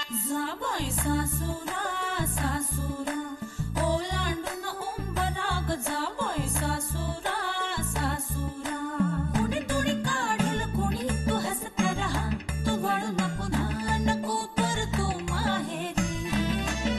जाबाई सासुरा सासुरा ओलांडून उंबराग जाबाई सासुरा सासुरा कोणी तुणी काढेल कोणी तू हसत रहा तू वळू नको ना नको पर तू माहेरी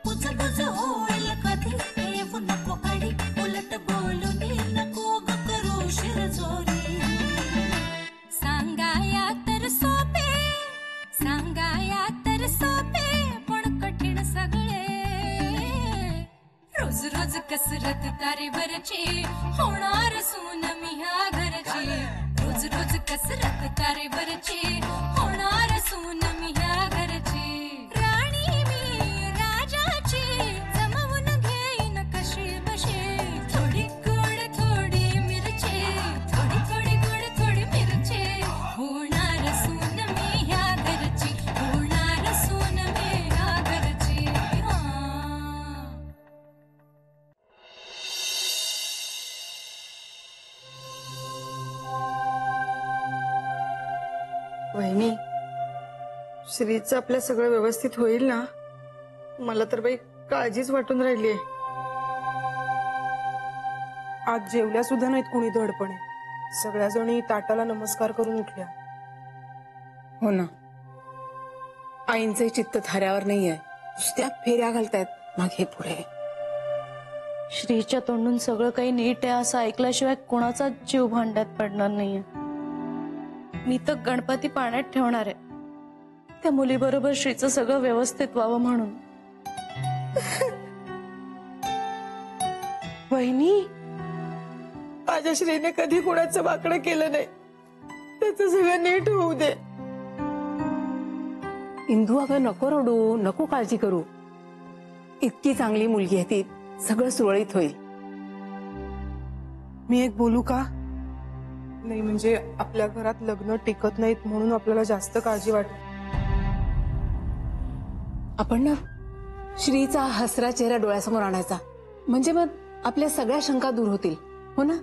पुज पुज होईल कधी येऊ नको अडी उलट बोलून नको ग करू शिरजोरी सांगाया तर सोपे सांगाया तर सोपे पण कठीण सगळे रोज रोज कसरत तारेवरची होणार सून मी ह्या घरची रोज रोज कसरत तारेवरची होणार सून मी ह्या घरची राणी मी राजाची जमवून घेईन कशी बशी थोडी गोड थोडी मिरची थोडी थोडी गोड थोडी मिरची होणार सून मी ह्या घरची होणार सून मी ह्या घरची वहिनी, श्रीचं आपल्या सगळं व्यवस्थित होईल ना? मला तर बाई काळजीच वाटून राहिलीये. आज जेवल्या सुद्धा नाहीत कुणी धडपणे. सगळ्या जणी ताटाला नमस्कार करून उठल्या. हो ना, आईंचे चित्त थाऱ्यावर नाहीये. नुसत्या फेऱ्या घालतायत मागे पुढे. श्रीच्या तोंडून सगळं काही नीट आहे असं ऐकल्याशिवाय कोणाचा जीव भांड्यात पडणार नाहीये. मी तर गणपती पाण्यात ठेवणार आहे त्या मुलीबरोबर श्रीचं सगळं व्यवस्थित व्हावं म्हणून. वहिनी, माझ्या श्रीने कधी कोणाचं वाकडं केलं नाही. त्याचं सगळं नीट होऊ दे. इंदू, अगं नको रडू, नको काळजी करू. इतकी चांगली मुलगी आहे ती, सगळं सुरळीत होईल. मी एक बोलू का? नाही म्हणजे आपल्या घरात लग्न टिकत नाहीत म्हणून आपल्याला जास्त काळजी वाटते. आपण ना श्रीचा हसरा चेहरा डोळ्यासमोर आणायचा, म्हणजे मग आपल्या सगळ्या शंका दूर होतील. हो ना?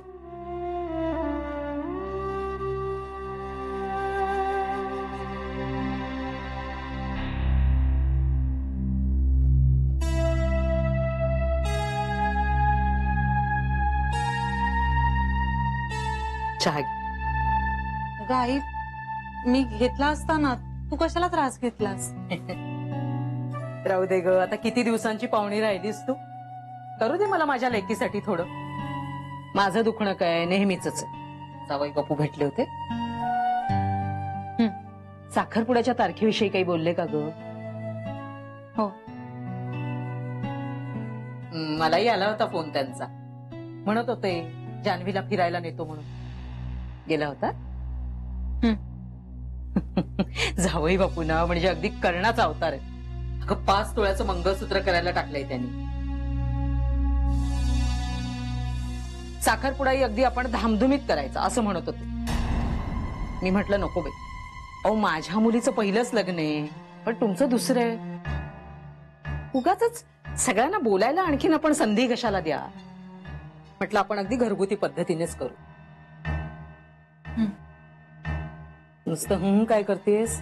चहा घे. अगं आई, मी घेतला असता ना, तू कशाला त्रास घेतलास? राहू दे ग, आता किती दिवसांची पाहुणी राहिलीस तू. करू दे मला माझ्या लेकीसाठी थोडं. माझं दुखणं काय नेहमीच आहे. जावई बापू भेटले होते. साखरपुड्याच्या तारखेविषयी काही बोलले का ग? हो. मलाही आला होता फोन त्यांचा. म्हणत होते जान्हवीला फिरायला नेतो म्हणून. गेला होता? जावई बापू ना म्हणजे अगदी कर्णाचा अवतार आहे. अगं 5 तोळ्याचं मंगळसूत्र करायला टाकलंय त्यांनी. साखरपुडाही अगदी आपण धामधुमीत करायचा असं म्हणत होते. मी म्हटलं नको बाई, अहो माझ्या मुलीचं पहिलंच लग्न आहे, पण तुमचं दुसरं आहे. उगाचच सगळ्यांना बोलायला आणखीन आपण संधी कशाला द्या. म्हटलं आपण अगदी घरगुती पद्धतीनेच करू. नुसतं काय करतेस?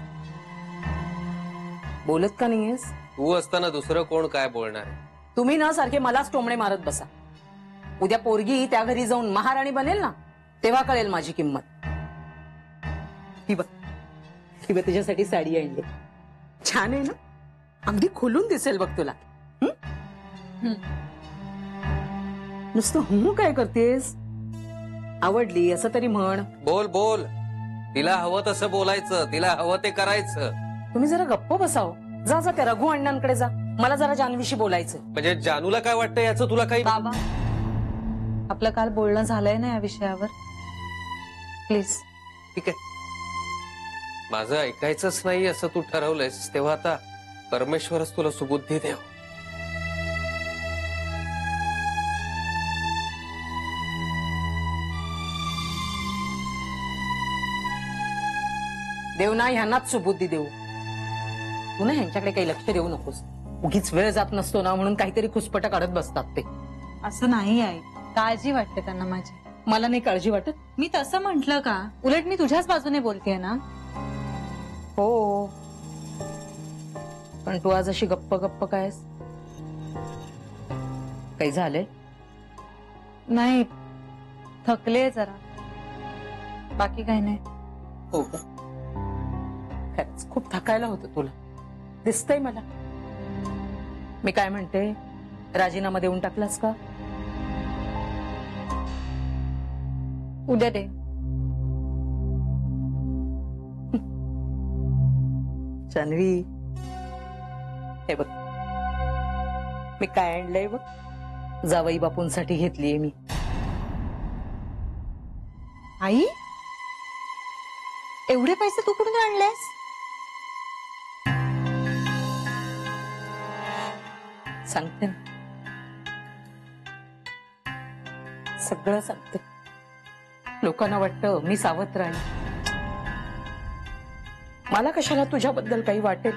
बोलत का नाहीयेस? तू असताना दुसरं कोण काय बोलणार? तुम्ही ना सारखे मलाच टोमणे मारत बसा. उद्या पोरगी त्या घरी जाऊन महाराणी बनेल ना, तेव्हा कळेल माझी किंमत. ही बघ, ही बघ तुझ्यासाठी साडी आणली. छान आहे ना? अगदी खुलून दिसेल बघ तुला. नुसतं काय करतेस? आवडली असं तरी म्हण. बोल बोल. तिला हवं तसं बोलायचं, तिला हवं ते करायचं. तुम्ही जरा गप्प बसाव. जा जा त्या रघु अण्णांकडे जा. मला जरा जान्हवीशी बोलायचं. म्हणजे जानूला काय वाटतं याचं तुला काही? बाबा, आपलं काल बोलणं झालंय ना या विषयावर, प्लीज. ठीक आहे, माझं ऐकायचंच नाही असं तू ठरवलंयस, तेव्हा आता परमेश्वरच तुला सुबुद्धी देव. देव ना ह्यांनाच सुबुद्धी देऊ. तू ना ह्यांच्याकडे काही लक्ष देऊ नकोस. उगीच वेळ जात नसतो ना म्हणून काहीतरी खुसपट काढत बसतात ते. असं नाही आई, काळजी वाटते त्यांना माझी. मला नाही काळजी वाटत. मी तसं म्हंटल का? उलट मी तुझ्याच बाजूने बोलतेय ना. हो, पण तू आज अशी गप्प गप्प कायस? काही झालंय? नाही, थकले जरा, बाकी काही नाही. हो का? खरंच खूप थकायला होतं तुला, दिसतंय मला. मी काय म्हणते, राजीनामा देऊन टाकलास का? उद्या दे. जान्हवी, हे बघ मी काय आणलंय बघ, जावई बापूंसाठी घेतलीये मी. आई, एवढे पैसे तू कुठून आणलेस? सांगते ना, सगळं सांगते. लोकांना वाटतं मी सावत्र आहे. मला कशाला तुझ्याबद्दल काही वाटेल?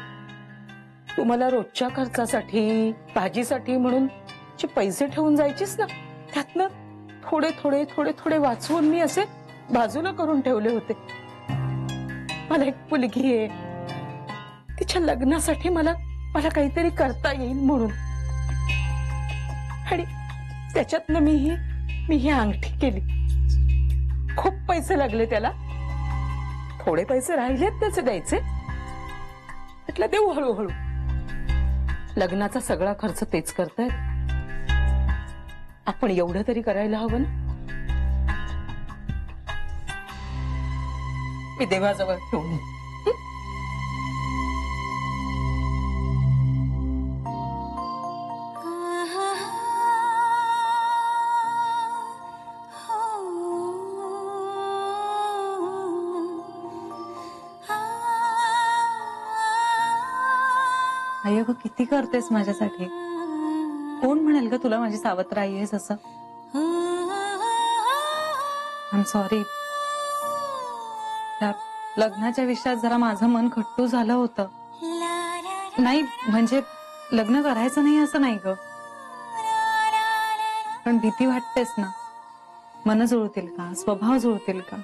तू मला रोजच्या खर्चासाठी, भाजीसाठी म्हणून जे पैसे ठेवून जायचीस ना, त्यातनं थोडे थोडे थोडे थोडे वाचवून मी असे बाजूला करून ठेवले होते. मला एक मुलगी आहे, तिच्या लग्नासाठी मला काहीतरी करता येईल म्हणून. आणि त्याच्यातनं मी ही अंगठी केली. खूप पैसे लागले त्याला, थोडे पैसे राहिलेत त्याचे द्यायचे, म्हटलं देऊ हळूहळू. लग्नाचा सगळा खर्च तेच करतायत, आपण एवढं तरी करायला हवं ना. मी देवाजवळ ठेवून आई, अगं किती करतेस माझ्यासाठी. कोण म्हणेल ग तुला माझी सावत्र आई आहेस असं? I am sorry. त्या लग्नाच्या विषयात जरा माझं मन खट्टू झालं होतं. नाही म्हणजे लग्न करायचं नाही असं नाही ग, पण भीती वाटतेस ना, मन जुळतील का, स्वभाव जुळतील का.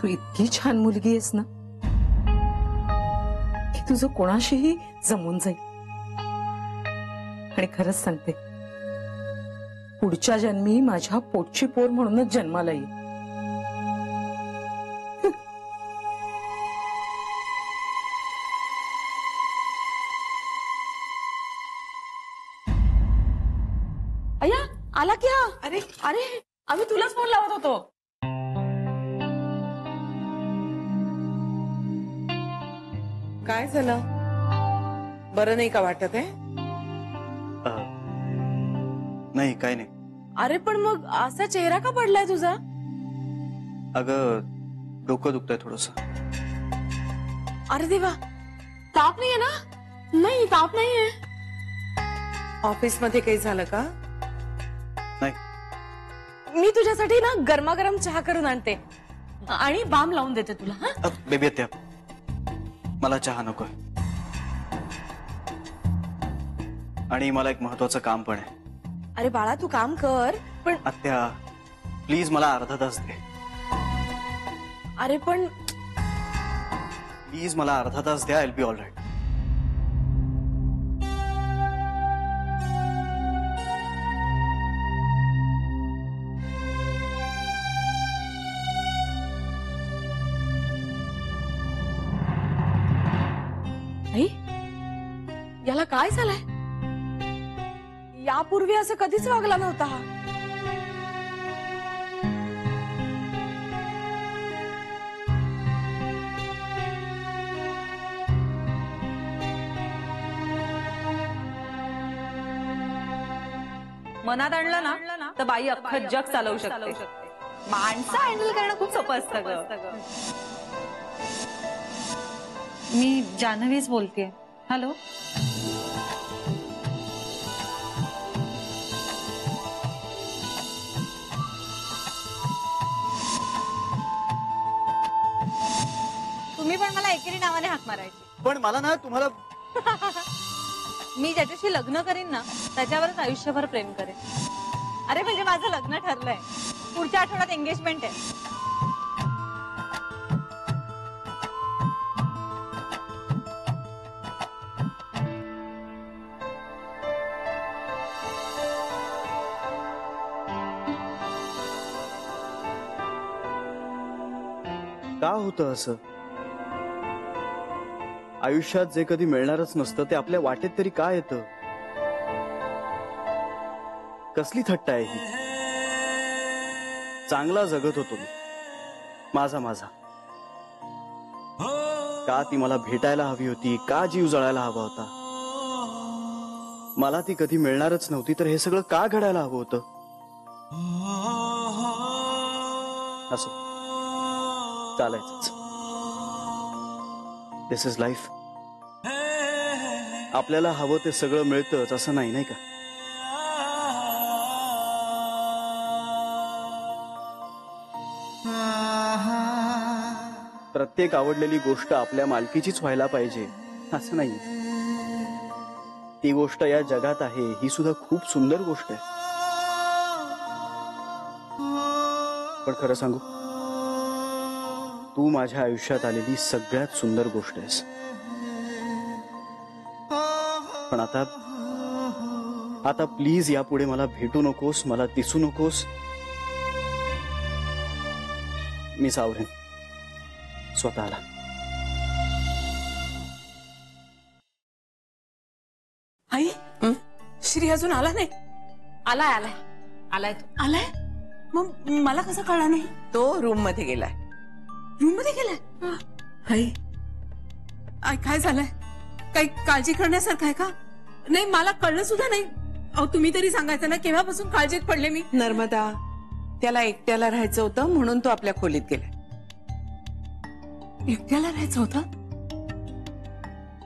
तू इतकी छान मुलगी आहेस ना, की तुझं कोणाशीही जमून जाईल. आणि खरंच सांगते, पुढच्या जन्मी माझ्या पोटची पोर म्हणूनच जन्माला येईल. अय्या, आला की हा? अरे अरे, आम्ही तुलाच फोन लावत होतो. काय झालं? बरं नाही का वाटत आहे? नाही, काय नाही. अरे पण मग असा चेहरा का पडलाय तुझा? अगं डोकं दुखतंय थोडस. अरे देवा, ताप नाहीये ना? नाही, ताप नाहीये. ऑफिस मध्ये काही झालं का? नाही. मी तुझ्यासाठी ना गरमागरम चहा करून आणते आणि बाम लावून देते तुला. हा, बेबी आत्या, मला चहा नकोय. आणि मला एक महत्वाचं काम पण आहे. अरे बाळा, तू काम कर, पण आत्या प्लीज मला अर्धा तास दे. अरे पण प्लीज मला अर्धा तास द्या. I will be all right. आई, याला काय झालंय? यापूर्वी असं कधीच वागला नव्हता हा. मनात आणलं ना तर बाई अख्खं जग चालवू शकते. माणसं हँडल करणं खूप सोपं असतं ग. मी जान्हवीच बोलतेय. हॅलो. तुम्ही पण मला एकेरी नावाने हाक मारायची. पण मला ना तुम्हाला मी ज्याच्याशी लग्न करीन ना त्याच्यावरच आयुष्यभर प्रेम करेन. अरे म्हणजे माझं लग्न ठरलंय, पुढच्या आठवड्यात एंगेजमेंट आहे. का होतं असं? आयुष्यात जे कधी मिळणारच नसतं ते आपल्या वाटेत तरी का येतं? कसली थट्टा आहे ही? चांगला जगत होतो मी, माझा माझा. का ती मला भेटायला हवी होती? का जीव जळायला हवा होता? मला ती कधी मिळणारच नव्हती, तर हे सगळं का घडायला हवं होतं? असो, चालायचंच. दिस इज लाईफ. आपल्याला हवं ते सगळं मिळतंच असं नाही, नाही का? प्रत्येक आवडलेली गोष्ट आपल्या मालकीचीच व्हायला पाहिजे असं नाही. ती गोष्ट या जगात आहे ही सुद्धा खूप सुंदर गोष्ट आहे. पण खरं सांगू, तू माझ्या आयुष्यात आलेली सगळ्यात सुंदर गोष्ट आहेस. पण आता प्लीज यापुढे मला भेटू नकोस, मला दिसू नकोस. मी सावरेन स्वतःला. आई, श्री अजून आला नाही? आलाय आलाय आलाय तो. आलाय? मग मला कसं कळला नाही? तो रूम मध्ये गेलाय. रूम मध्ये गेलाय? आई, आई काय झालंय? काही काळजी करण्यासारखं आहे का? नाही, मला कळलं सुद्धा नाही. अहो, तुम्ही तरी सांगायचं ना, केव्हापासून काळजीत पडले मी. नर्मदा, त्याला एकट्याला राहायचं होतं म्हणून तो आपल्या खोलीत गेलाय. एकट्याला राहायचं होतं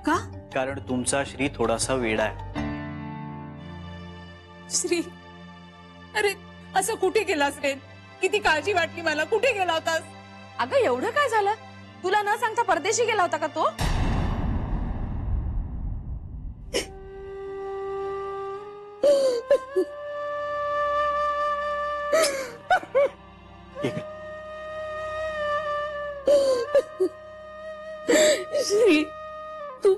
का? कारण तुमचा श्री थोडासा वेडा आहे. श्री, अरे असं कुठे गेलास रे? किती काळजी वाटली मला. कुठे गेला होतास? अगं एवढं काय झालं? तुला न सांगता परदेशी गेला होता का तो? श्री, तू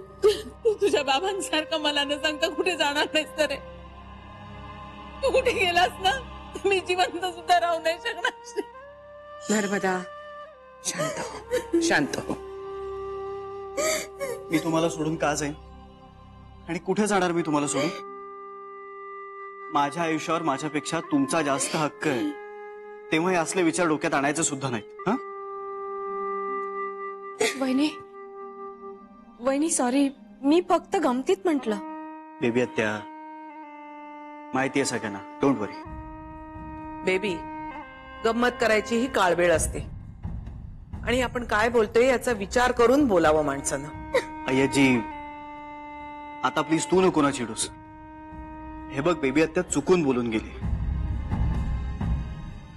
तुझ्या बाबांसारखं मला न सांगता कुठे जाणार नाहीस तर रे? तू कुठे गेलास ना, मी जिवंत सुद्धा राहू नाही शकणार. नर्मदा, शांत हो, शांत हो. मी तुम्हाला सोडून का जाईन? आणि कुठे जाणार मी तुम्हाला सोडून? माझ्या आयुष्यावर माझ्यापेक्षा तुमचा जास्त हक्क आहे. तेव्हा हे असले विचार डोक्यात आणायचे सुद्धा नाहीत. हा, वहिनी सॉरी, मी फक्त गमतीत म्हंटल. बेबी आत्या, माहिती आहे सगळ्यांना. Don't worry. बेबी, गंमत करायची ही काळवेळ असते आणि आपण काय बोलतोय याचा विचार करून बोलावं माणसानं. अय्याजी, आता प्लीज तू नको ना चिडूस. हे बघ, बेबी आत्या चुकून बोलून गेली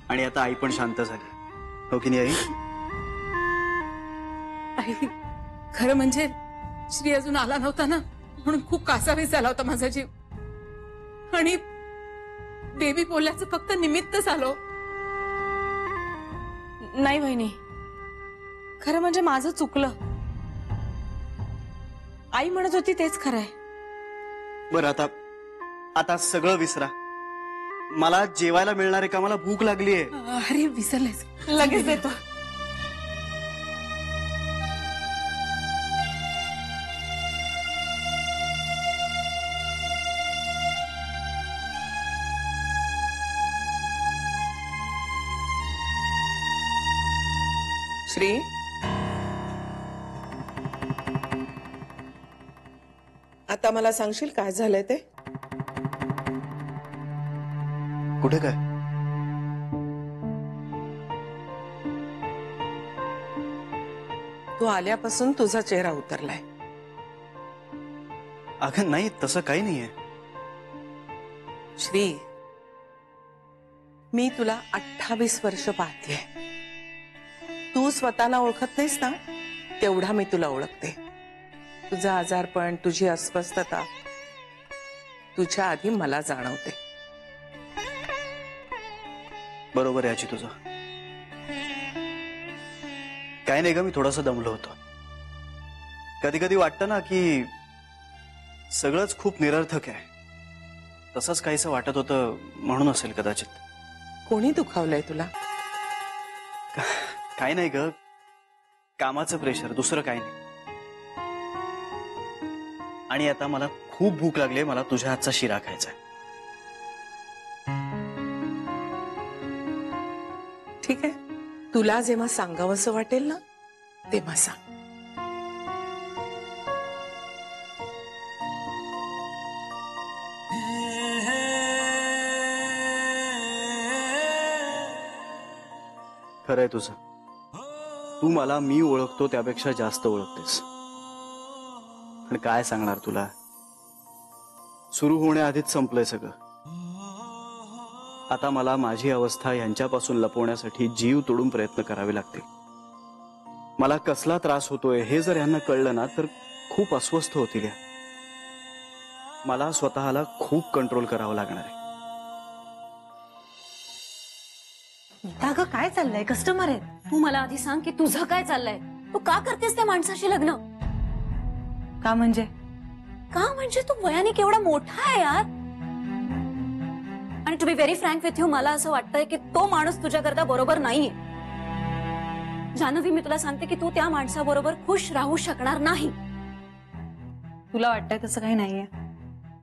आणि आता आई पण शांत झाली. हो की नाही आई? आई, खरं म्हणजे श्री अजून आला नव्हता ना, म्हणून खूप कासावीस झाला होता माझा जीव. आणि बेबी बोलल्याचं फक्त निमित्तच आलो. नाही वहिनी, खरं म्हणजे माझं चुकलं. आई म्हणत होती तेच खरंय. बरं, आता सगळं विसरा. मला जेवायला मिळणार आहे का? मला भूक लागली आहे. अरे विसरलेस? लगेच देतो. श्री, आता मला सांगशील काय झालंय ते? कुठे काय? तू आल्यापासून तुझा चेहरा उतरलाय. अगं नाही, तसं काही नाहीये. श्री, मी तुला 28 वर्ष पाहतेय. तू स्वतःला ओळखत नाहीस ना, तेवढा मी तुला ओळखते. तुझा आजारपण, तुझी अस्वस्थता तुझ्या आधी मला जाणवते. बरोबर आहे आजी तुझं. काय नाही ग, मी थोडासा दमलो होतो. कधी कधी वाटतं ना की सगळंच खूप निरर्थक आहे. तसंच काहीसं वाटत होतं, म्हणून असेल कदाचित. कोणी दुखावलंय तुला? काय नाही ग, कामाचं प्रेशर, दुसरं काही नाही. आणि आता मला खूप भूक लागली, मला तुझ्या हातचा शिरा खायचा आहे. ठीक आहे, तुला जेव्हा सांगावंसं वाटेल ना तेव्हा सांग. खरंय तुझं. तू मला मी ओळखतो त्यापेक्षा जास्त ओळखतेस. पण काय सांगणार तुला, सुरू होण्याआधीच संपलंय सगळं. आता मला माझी अवस्था यांच्यापासून लपवण्यासाठी जीव तोडून प्रयत्न करावे लागतील. मला कसला त्रास होतोय हे जर यांना कळलं ना तर खूप अस्वस्थ होतील या. मला स्वतःला खूप कंट्रोल करावं लागणार आहे. अगं काय चाललंय, कस्टमर आहे. तू मला आधी सांग की तुझं काय चाललंय. तू का करतेस त्या माणसाशी लग्न? का म्हणजे? का म्हणजे तू वयाने केवढा मोठा आहे यार. आणि to be very frank with you, मला असं वाटतंय की तो माणूस तुझ्याकरता बरोबर नाहीये. जान्हवी, मी तुला सांगते की तू त्या माणसाबरोबर खुश राहू शकणार नाही. तुला वाटतंय तसं काही नाहीये?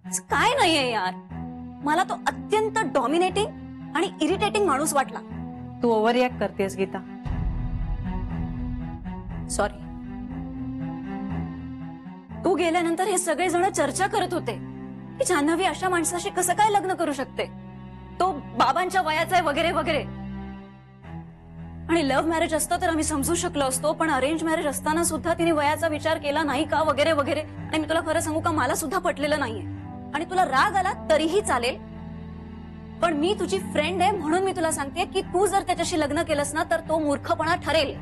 असं काय नाहीये यार. मला तो अत्यंत डॉमिनेटिंग आणि इरिटेटिंग माणूस वाटला. तू ओव्हर रिॲक्ट करतेस गीता. सॉरी. तू गेल्यानंतर हे सगळे जण चर्चा करत होते की जान्हवी अशा माणसाशी कसं काय लग्न करू शकते, तो बाबांच्या वयाचा आहे वगैरे वगैरे. आणि लव्ह मॅरेज असतं तर आम्ही समजू शकलो असतो, पण अरेंज मॅरेज असताना सुद्धा तिने वयाचा विचार केला नाही का वगैरे वगैरे. आणि मी तुला खरं सांगू का, मला सुद्धा पटलेलं नाहीये. आणि तुला राग आला तरीही चालेल, पण मी तुझी फ्रेंड आहे म्हणून मी तुला सांगते की तू जर त्याच्याशी लग्न केलंस ना तर तो मूर्खपणा ठरेल.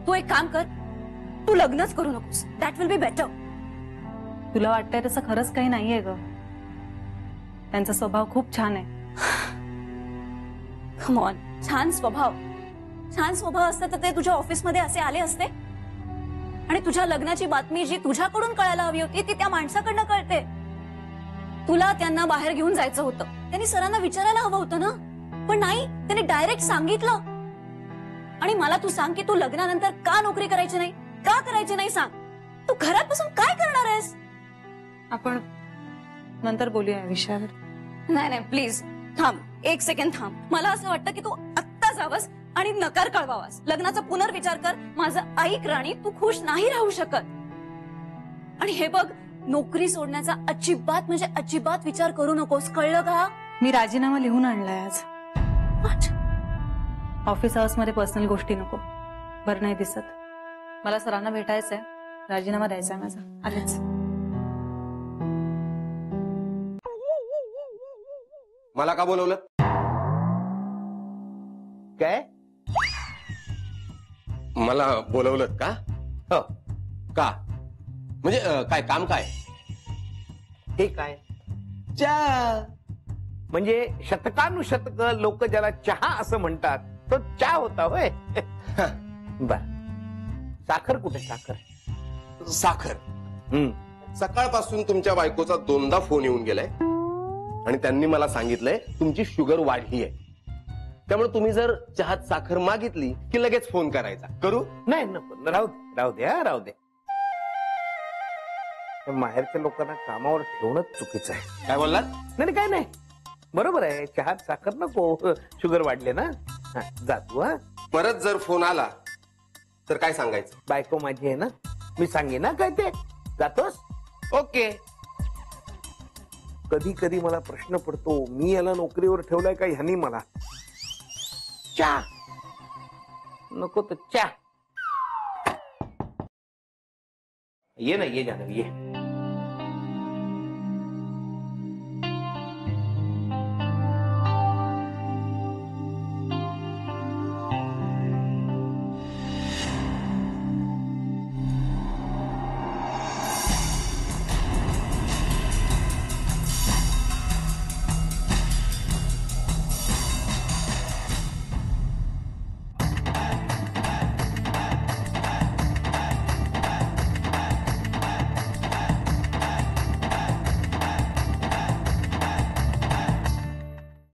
तू एक काम कर, तू लग्नच करू नकोस. That will be better. तुला वाटतंय तसं खरंच काही नाहीये ग. त्यांचा स्वभाव खूप छान आहे. कम ऑन, छान स्वभाव. छान स्वभाव असता तर ते तुझ्या ऑफिसमध्ये असे आले असते. आणि तुझ्या लग्नाची बातमी जी तुझ्याकडून कळायला हवी होती ती त्या माणसाकडनं कळते. तुला त्यांना बाहेर घेऊन जायचं होतं, त्यांनी सरांना विचारायला हवं होतं ना. पण नाही, त्यांनी डायरेक्ट सांगितलं. आणि मला तू सांग की तू लग्नानंतर का नोकरी करायची नाही, का करायची नाही सांग. तू घरात बसून काय करणार आहेस? आपण नंतर बोलूया या विषयावर. नाही नाही, प्लीज थांब, एक सेकंड थांब. मला असं वाटतं की तू आत्ता जावस आणि नकार कळवावास. लग्नाचा पुनर्विचार कर. माझं ऐक राणी, तू खुश नाही राहू शकत. आणि हे बघ, नोकरी सोडण्याचा अजिबात म्हणजे अजिबात विचार करू नकोस, कळलं का? मी राजीनामा लिहून आणलाय आज. What? ऑफिस आवर्स मध्ये पर्सनल गोष्टी नको. बरं नाही दिसत. मला सरांना भेटायचंय, राजीनामा द्यायचा माझा. आलेच. मला का बोलवलं? काय? मला बोलवलं का? हो. का म्हणजे काय काम काय? हे काय? चहा. म्हणजे शतकानुशतक लोक ज्याला चहा असं म्हणतात तो चहा होता होय. बर, साखर कुठे? साखर साखर सकाळपासून तुमच्या बायकोचा 2दा फोन येऊन गेलाय आणि त्यांनी मला सांगितलंय तुमची शुगर वाढली आहे. त्यामुळे तुम्ही जर चहात साखर मागितली की लगेच फोन करायचा. करू? नाही, नको, राहू दे. माहेरच्या लोकांना कामावर ठेवणं चुकीचं आहे. काय बोललात? नाही काय नाही, बरोबर आहे. चहात साखर नको, शुगर वाढले ना. जा तू. परत जर फोन आला तर काय सांगायचं? बायको माझी आहे ना, मी सांगेन ना काय ते. जातोस? ओके. कधी कधी मला प्रश्न पडतो, मी याला नोकरीवर ठेवलाय का ह्यानी मला. चहा नको तर चहा. ये ना, ये जान्हवी, ये.